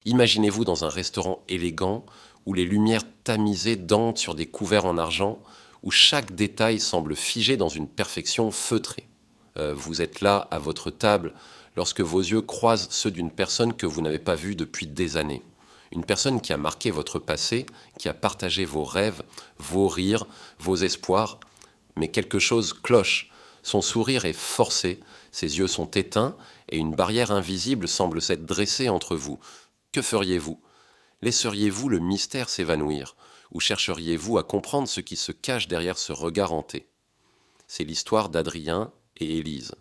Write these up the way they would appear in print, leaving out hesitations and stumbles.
Imaginez-vous dans un restaurant élégant où les lumières tamisées dansent sur des couverts en argent, où chaque détail semble figé dans une perfection feutrée. Vous êtes là, à votre table, lorsque vos yeux croisent ceux d'une personne que vous n'avez pas vue depuis des années. Une personne qui a marqué votre passé, qui a partagé vos rêves, vos rires, vos espoirs. Mais quelque chose cloche. Son sourire est forcé, ses yeux sont éteints et une barrière invisible semble s'être dressée entre vous. Que feriez-vous? Laisseriez-vous le mystère s'évanouir? Ou chercheriez-vous à comprendre ce qui se cache derrière ce regard hanté? C'est l'histoire d'Adrien et Élise.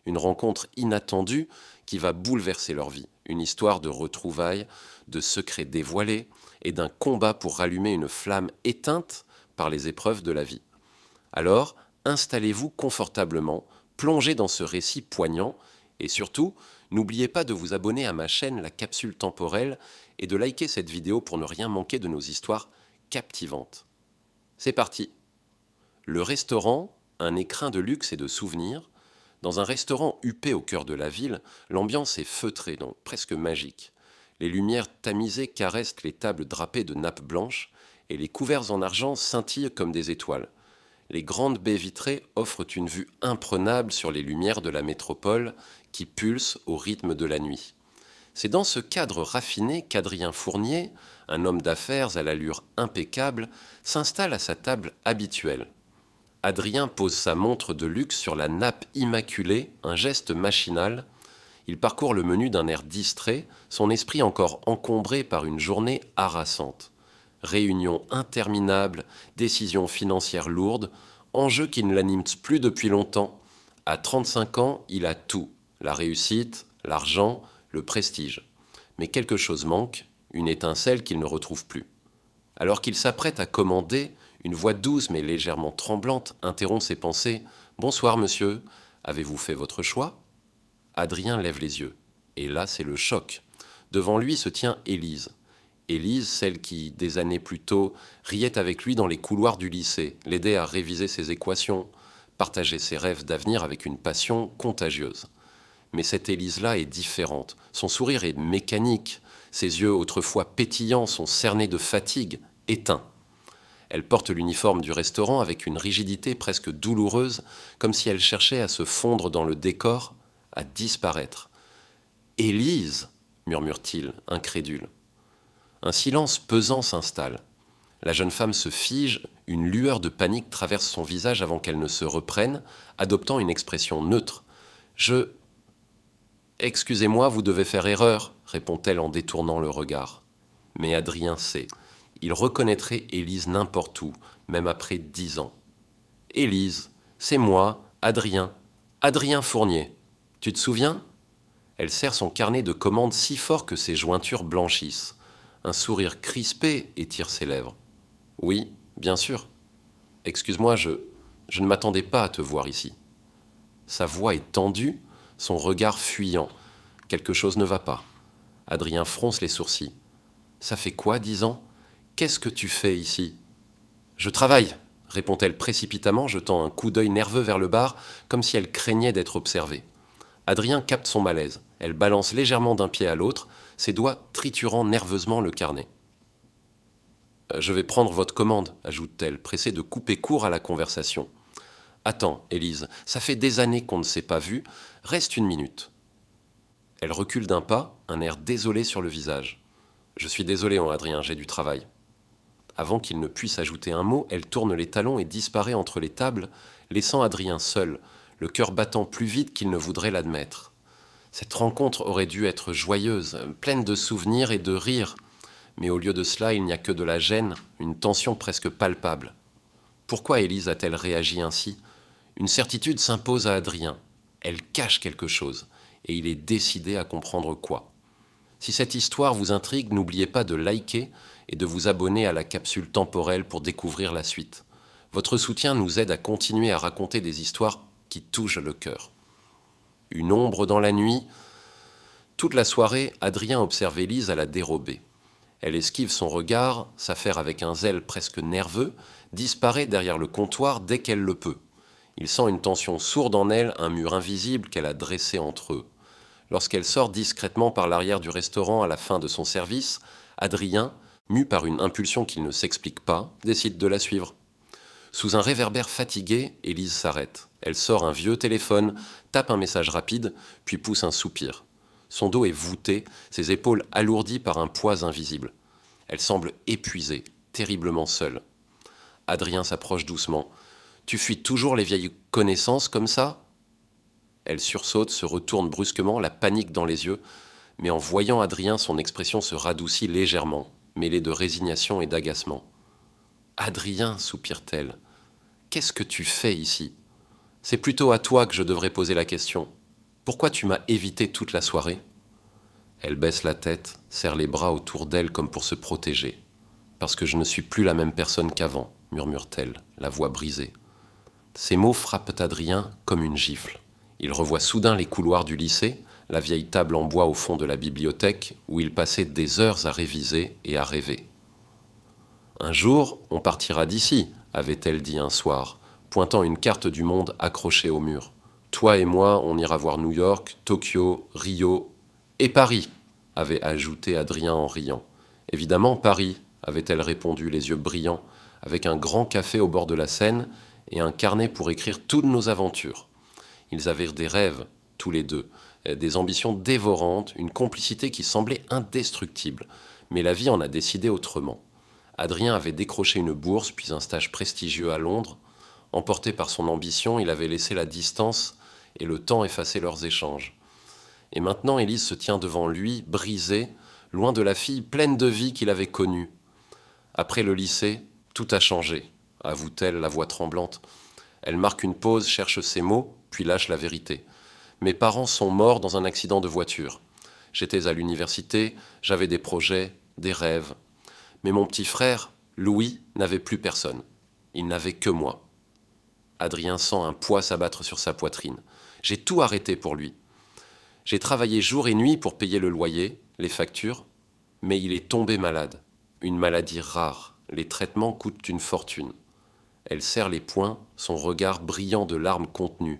Une rencontre inattendue qui va bouleverser leur vie. Une histoire de retrouvailles, de secrets dévoilés et d'un combat pour rallumer une flamme éteinte par les épreuves de la vie. Alors, installez-vous confortablement, plongez dans ce récit poignant et surtout, n'oubliez pas de vous abonner à ma chaîne La Capsule Temporelle et de liker cette vidéo pour ne rien manquer de nos histoires captivantes. C'est parti! Le restaurant, un écrin de luxe et de souvenirs. Dans un restaurant huppé au cœur de la ville, l'ambiance est feutrée, donc presque magique. Les lumières tamisées caressent les tables drapées de nappes blanches et les couverts en argent scintillent comme des étoiles. Les grandes baies vitrées offrent une vue imprenable sur les lumières de la métropole qui pulsent au rythme de la nuit. C'est dans ce cadre raffiné qu'Adrien Fournier, un homme d'affaires à l'allure impeccable, s'installe à sa table habituelle. Adrien pose sa montre de luxe sur la nappe immaculée, un geste machinal. Il parcourt le menu d'un air distrait, son esprit encore encombré par une journée harassante. Réunions interminables, décisions financières lourdes, enjeux qui ne l'animent plus depuis longtemps. À 35 ans, il a tout, la réussite, l'argent, le prestige. Mais quelque chose manque, une étincelle qu'il ne retrouve plus. Alors qu'il s'apprête à commander, une voix douce mais légèrement tremblante interrompt ses pensées. « Bonsoir monsieur, avez-vous fait votre choix ?» Adrien lève les yeux. Et là, c'est le choc. Devant lui se tient Élise. Élise, celle qui, des années plus tôt, riait avec lui dans les couloirs du lycée, l'aidait à réviser ses équations, partageait ses rêves d'avenir avec une passion contagieuse. Mais cette Élise-là est différente. Son sourire est mécanique. Ses yeux, autrefois pétillants, sont cernés de fatigue, éteints. Elle porte l'uniforme du restaurant avec une rigidité presque douloureuse, comme si elle cherchait à se fondre dans le décor, à disparaître. « Élise !» murmure-t-il, incrédule. Un silence pesant s'installe. La jeune femme se fige, une lueur de panique traverse son visage avant qu'elle ne se reprenne, adoptant une expression neutre. « Excusez-moi, vous devez faire erreur, répond-elle en détournant le regard. Mais Adrien sait. Il reconnaîtrait Élise n'importe où, même après 10 ans. Élise, c'est moi, Adrien. Adrien Fournier. Tu te souviens? Elle serre son carnet de commandes si fort que ses jointures blanchissent. Un sourire crispé étire ses lèvres. Oui, bien sûr. Excuse-moi, je ne m'attendais pas à te voir ici. Sa voix est tendue, son regard fuyant. Quelque chose ne va pas. Adrien fronce les sourcils. Ça fait quoi, 10 ans? Qu'est-ce que tu fais ici? Je travaille, répond-elle précipitamment, jetant un coup d'œil nerveux vers le bar, comme si elle craignait d'être observée. Adrien capte son malaise. Elle balance légèrement d'un pied à l'autre, ses doigts triturant nerveusement le carnet. Je vais prendre votre commande, ajoute-t-elle, pressée de couper court à la conversation. Attends, Élise, ça fait des années qu'on ne s'est pas vu, reste une minute. Elle recule d'un pas, un air désolé sur le visage. Je suis désolé, Adrien, j'ai du travail. Avant qu'il ne puisse ajouter un mot, elle tourne les talons et disparaît entre les tables, laissant Adrien seul, le cœur battant plus vite qu'il ne voudrait l'admettre. Cette rencontre aurait dû être joyeuse, pleine de souvenirs et de rires. Mais au lieu de cela, il n'y a que de la gêne, une tension presque palpable. Pourquoi Élise a-t-elle réagi ainsi? Une certitude s'impose à Adrien. Elle cache quelque chose, et il est décidé à comprendre quoi. Si cette histoire vous intrigue, n'oubliez pas de liker et de vous abonner à la capsule temporelle pour découvrir la suite. Votre soutien nous aide à continuer à raconter des histoires qui touchent le cœur. Une ombre dans la nuit. Toute la soirée, Adrien observe Élise à la dérobée. Elle esquive son regard, s'affaire avec un zèle presque nerveux, disparaît derrière le comptoir dès qu'elle le peut. Il sent une tension sourde en elle, un mur invisible qu'elle a dressé entre eux. Lorsqu'elle sort discrètement par l'arrière du restaurant à la fin de son service, Adrien, mu par une impulsion qu'il ne s'explique pas, décide de la suivre. Sous un réverbère fatigué, Élise s'arrête. Elle sort un vieux téléphone, tape un message rapide, puis pousse un soupir. Son dos est voûté, ses épaules alourdies par un poids invisible. Elle semble épuisée, terriblement seule. Adrien s'approche doucement. « Tu fuis toujours les vieilles connaissances comme ça ?» Elle sursaute, se retourne brusquement, la panique dans les yeux, mais en voyant Adrien, son expression se radoucit légèrement, mêlée de résignation et d'agacement. « Adrien, soupire-t-elle, qu'est-ce que tu fais ici ? C'est plutôt à toi que je devrais poser la question. Pourquoi tu m'as évité toute la soirée ?» Elle baisse la tête, serre les bras autour d'elle comme pour se protéger. « Parce que je ne suis plus la même personne qu'avant, » murmure-t-elle, la voix brisée. Ces mots frappent Adrien comme une gifle. Il revoit soudain les couloirs du lycée, la vieille table en bois au fond de la bibliothèque où il passait des heures à réviser et à rêver. « Un jour, on partira d'ici, » avait-elle dit un soir, pointant une carte du monde accrochée au mur. « Toi et moi, on ira voir New York, Tokyo, Rio et Paris, » avait ajouté Adrien en riant. « Évidemment, Paris, » avait-elle répondu, les yeux brillants, avec un grand café au bord de la Seine et un carnet pour écrire toutes nos aventures. Ils avaient des rêves, tous les deux, des ambitions dévorantes, une complicité qui semblait indestructible. Mais la vie en a décidé autrement. Adrien avait décroché une bourse, puis un stage prestigieux à Londres. Emporté par son ambition, il avait laissé la distance et le temps effacer leurs échanges. Et maintenant, Élise se tient devant lui, brisée, loin de la fille pleine de vie qu'il avait connue. Après le lycée, tout a changé, avoue-t-elle, la voix tremblante. Elle marque une pause, cherche ses mots, puis lâche la vérité. Mes parents sont morts dans un accident de voiture. J'étais à l'université, j'avais des projets, des rêves. Mais mon petit frère, Louis, n'avait plus personne. Il n'avait que moi. Adrien sent un poids s'abattre sur sa poitrine. J'ai tout arrêté pour lui. J'ai travaillé jour et nuit pour payer le loyer, les factures, mais il est tombé malade. Une maladie rare. Les traitements coûtent une fortune. Elle serre les poings, son regard brillant de larmes contenues.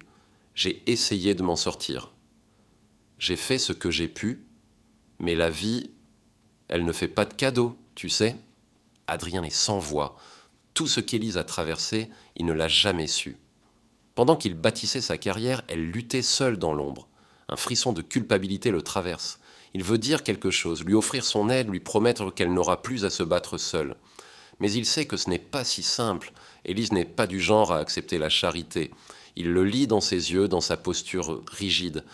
J'ai essayé de m'en sortir. J'ai fait ce que j'ai pu, mais la vie, elle ne fait pas de cadeaux, tu sais. Adrien est sans voix. Tout ce qu'Élise a traversé, il ne l'a jamais su. Pendant qu'il bâtissait sa carrière, elle luttait seule dans l'ombre. Un frisson de culpabilité le traverse. Il veut dire quelque chose, lui offrir son aide, lui promettre qu'elle n'aura plus à se battre seule. Mais il sait que ce n'est pas si simple. Élise n'est pas du genre à accepter la charité. Il le lit dans ses yeux, dans sa posture rigide.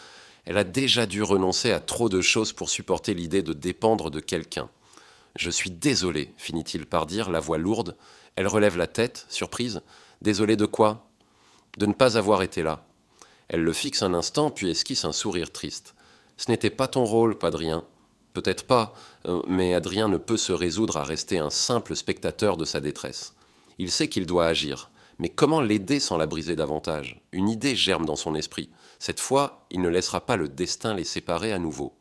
Elle a déjà dû renoncer à trop de choses pour supporter l'idée de dépendre de quelqu'un. « Je suis désolé, finit-il par dire, la voix lourde. Elle relève la tête, surprise. « Désolé de quoi ? » ?»« De ne pas avoir été là. » Elle le fixe un instant, puis esquisse un sourire triste. « Ce n'était pas ton rôle, Adrien. » Peut-être pas, mais Adrien ne peut se résoudre à rester un simple spectateur de sa détresse. Il sait qu'il doit agir, mais comment l'aider sans la briser davantage ? Une idée germe dans son esprit. Cette fois, il ne laissera pas le destin les séparer à nouveau.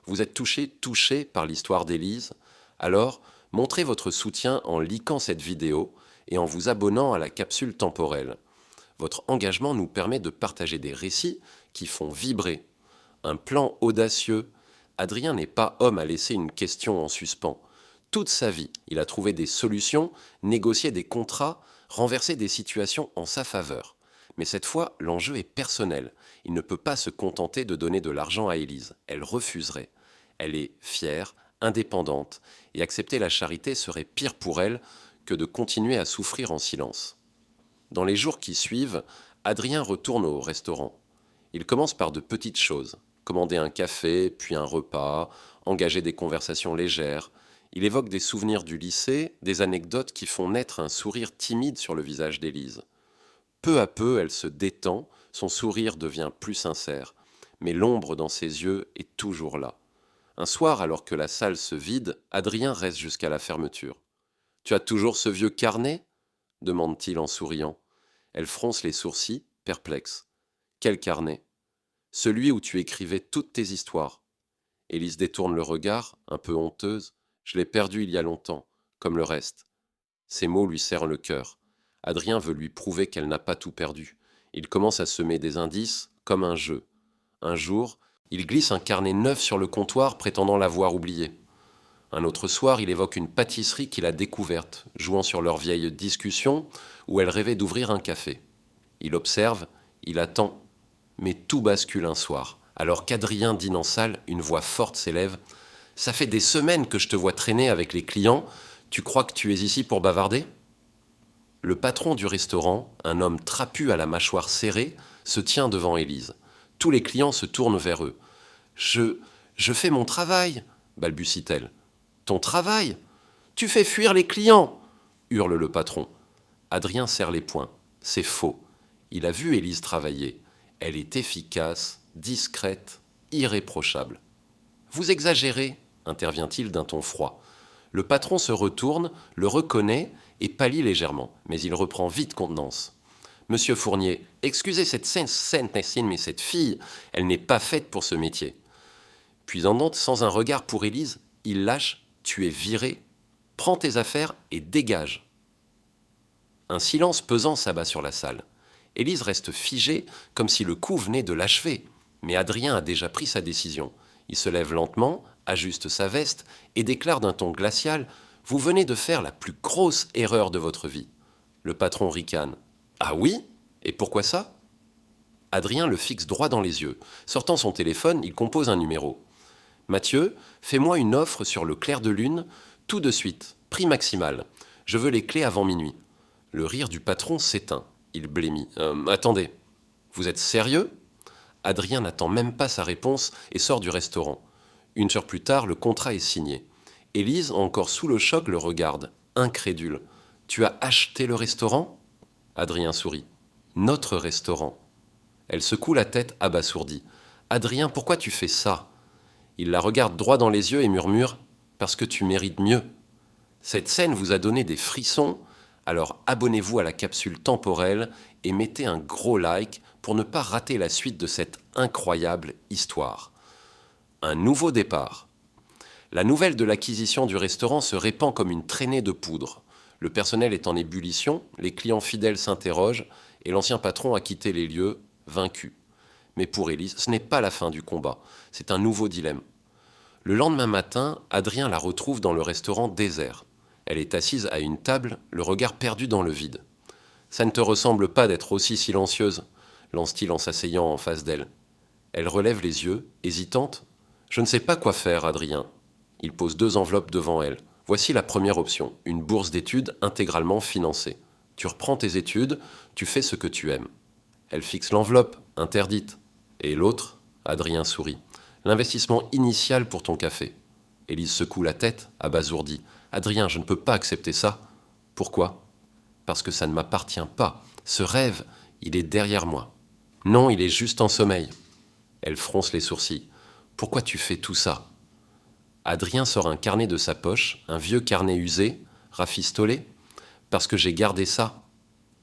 Vous êtes touché par l'histoire d'Élise ? Alors, montrez votre soutien en likant cette vidéo et en vous abonnant à la capsule temporelle. Votre engagement nous permet de partager des récits qui font vibrer. Un plan audacieux. Adrien n'est pas homme à laisser une question en suspens. Toute sa vie, il a trouvé des solutions, négocié des contrats, renversé des situations en sa faveur. Mais cette fois, l'enjeu est personnel. Il ne peut pas se contenter de donner de l'argent à Élise. Elle refuserait. Elle est fière, indépendante, et accepter la charité serait pire pour elle que de continuer à souffrir en silence. Dans les jours qui suivent, Adrien retourne au restaurant. Il commence par de petites choses. Commander un café, puis un repas, engager des conversations légères. Il évoque des souvenirs du lycée, des anecdotes qui font naître un sourire timide sur le visage d'Élise. Peu à peu, elle se détend, son sourire devient plus sincère, mais l'ombre dans ses yeux est toujours là. Un soir, alors que la salle se vide, Adrien reste jusqu'à la fermeture. « Tu as toujours ce vieux carnet ?» demande-t-il en souriant. Elle fronce les sourcils, perplexe. « Quel carnet ?»« Celui où tu écrivais toutes tes histoires. » Élise détourne le regard, un peu honteuse. « Je l'ai perdu il y a longtemps, comme le reste. » Ces mots lui serrent le cœur. Adrien veut lui prouver qu'elle n'a pas tout perdu. Il commence à semer des indices, comme un jeu. Un jour, Il glisse un carnet neuf sur le comptoir, prétendant l'avoir oublié. Un autre soir, il évoque une pâtisserie qu'il a découverte, jouant sur leur vieille discussion où elle rêvait d'ouvrir un café. Il observe, il attend, mais tout bascule un soir. Alors qu'Adrien dîne en salle, une voix forte s'élève. « Ça fait des semaines que je te vois traîner avec les clients. Tu crois que tu es ici pour bavarder ?» Le patron du restaurant, un homme trapu à la mâchoire serrée, se tient devant Élise. Tous les clients se tournent vers eux. « Je fais mon travail !» balbutie-t-elle. « Ton travail ? Tu fais fuir les clients !» hurle le patron. Adrien serre les poings. C'est faux. Il a vu Élise travailler. Elle est efficace, discrète, irréprochable. « Vous exagérez !» intervient-il d'un ton froid. Le patron se retourne, le reconnaît et pâlit légèrement, mais il reprend vite contenance. « Monsieur Fournier, excusez cette scène, mais cette fille, elle n'est pas faite pour ce métier. » Puis sans un regard pour Élise, il lâche « Tu es viré, prends tes affaires et dégage !» Un silence pesant s'abat sur la salle. Élise reste figée, comme si le coup venait de l'achever. Mais Adrien a déjà pris sa décision. Il se lève lentement, ajuste sa veste et déclare d'un ton glacial « Vous venez de faire la plus grosse erreur de votre vie. » Le patron ricane. « Ah oui ? Et pourquoi ça ?» Adrien le fixe droit dans les yeux. Sortant son téléphone, il compose un numéro. « Mathieu, fais-moi une offre sur le clair de lune, tout de suite, prix maximal. Je veux les clés avant minuit. » Le rire du patron s'éteint. Il blêmit. « Attendez, vous êtes sérieux ?» Adrien n'attend même pas sa réponse et sort du restaurant. 1 heure plus tard, le contrat est signé. Élise, encore sous le choc, le regarde, incrédule. « Tu as acheté le restaurant ?» Adrien sourit. « Notre restaurant. » Elle secoue la tête abasourdie. « Adrien, pourquoi tu fais ça ?» Il la regarde droit dans les yeux et murmure « Parce que tu mérites mieux. » Cette scène vous a donné des frissons, alors abonnez-vous à la capsule temporelle et mettez un gros like pour ne pas rater la suite de cette incroyable histoire. Un nouveau départ. La nouvelle de l'acquisition du restaurant se répand comme une traînée de poudre. Le personnel est en ébullition, les clients fidèles s'interrogent et l'ancien patron a quitté les lieux, vaincu. Mais pour Élise, ce n'est pas la fin du combat, c'est un nouveau dilemme. Le lendemain matin, Adrien la retrouve dans le restaurant désert. Elle est assise à une table, le regard perdu dans le vide. « Ça ne te ressemble pas d'être aussi silencieuse », lance-t-il en s'asseyant en face d'elle. Elle relève les yeux, hésitante. « Je ne sais pas quoi faire, Adrien. » Il pose 2 enveloppes devant elle. « Voici la première option, une bourse d'études intégralement financée. Tu reprends tes études, tu fais ce que tu aimes. » Elle fixe l'enveloppe, interdite. Et l'autre, Adrien sourit. « L'investissement initial pour ton café. » Élise secoue la tête, abasourdie. « Adrien, je ne peux pas accepter ça. » « Pourquoi ? » ?»« Parce que ça ne m'appartient pas. Ce rêve, il est derrière moi. »« Non, il est juste en sommeil. » Elle fronce les sourcils. « Pourquoi tu fais tout ça ?» Adrien sort un carnet de sa poche, un vieux carnet usé, rafistolé. « Parce que j'ai gardé ça. »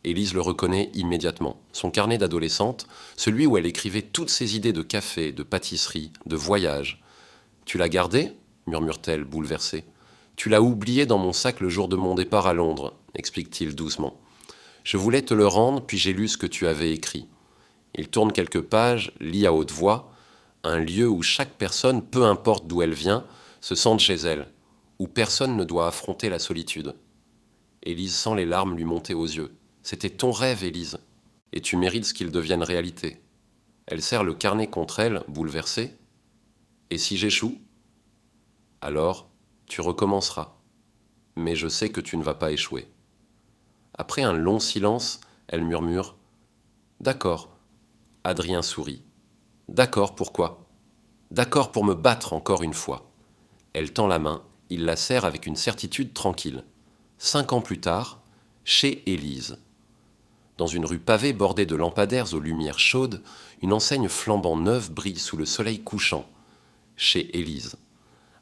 Élise le reconnaît immédiatement. Son carnet d'adolescente, celui où elle écrivait toutes ses idées de café, de pâtisserie, de voyage. « Tu l'as gardé ?» murmure-t-elle, bouleversée. « Tu l'as oublié dans mon sac le jour de mon départ à Londres, » explique-t-il doucement. « Je voulais te le rendre, puis j'ai lu ce que tu avais écrit. » Il tourne quelques pages, lit à haute voix. Un lieu où chaque personne, peu importe d'où elle vient, se sente chez elle, où personne ne doit affronter la solitude. Élise sent les larmes lui monter aux yeux. « C'était ton rêve, Élise, et tu mérites ce qu'il devienne réalité. » Elle serre le carnet contre elle, bouleversée. « Et si j'échoue ? Alors, tu recommenceras. Mais je sais que tu ne vas pas échouer. » Après un long silence, elle murmure « D'accord. » Adrien sourit. « D'accord, pourquoi ? » ?»« D'accord pour me battre encore une fois. » Elle tend la main, il la serre avec une certitude tranquille. 5 ans plus tard, chez Élise. Dans une rue pavée bordée de lampadaires aux lumières chaudes, une enseigne flambant neuve brille sous le soleil couchant. Chez Élise.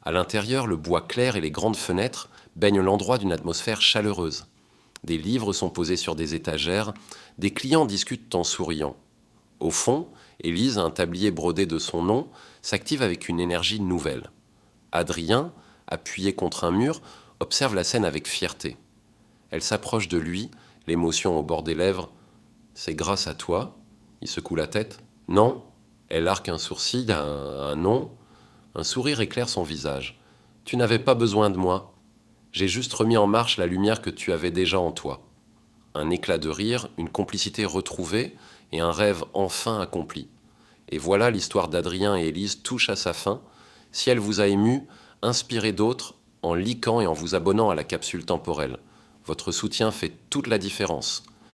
À l'intérieur, le bois clair et les grandes fenêtres baignent l'endroit d'une atmosphère chaleureuse. Des livres sont posés sur des étagères, des clients discutent en souriant. Au fond, Élise, un tablier brodé de son nom, s'active avec une énergie nouvelle. Adrien, appuyé contre un mur, observe la scène avec fierté. Elle s'approche de lui, l'émotion au bord des lèvres. « C'est grâce à toi ?» Il secoue la tête. « Non, Elle arque un sourcil, un non. Un sourire éclaire son visage. Tu n'avais pas besoin de moi. J'ai juste remis en marche la lumière que tu avais déjà en toi. Un éclat de rire, une complicité retrouvée et un rêve enfin accompli. Et voilà, l'histoire d'Adrien et Élise touche à sa fin. Si elle vous a ému, inspirez d'autres en likant et en vous abonnant à la capsule temporelle. Votre soutien fait toute la différence.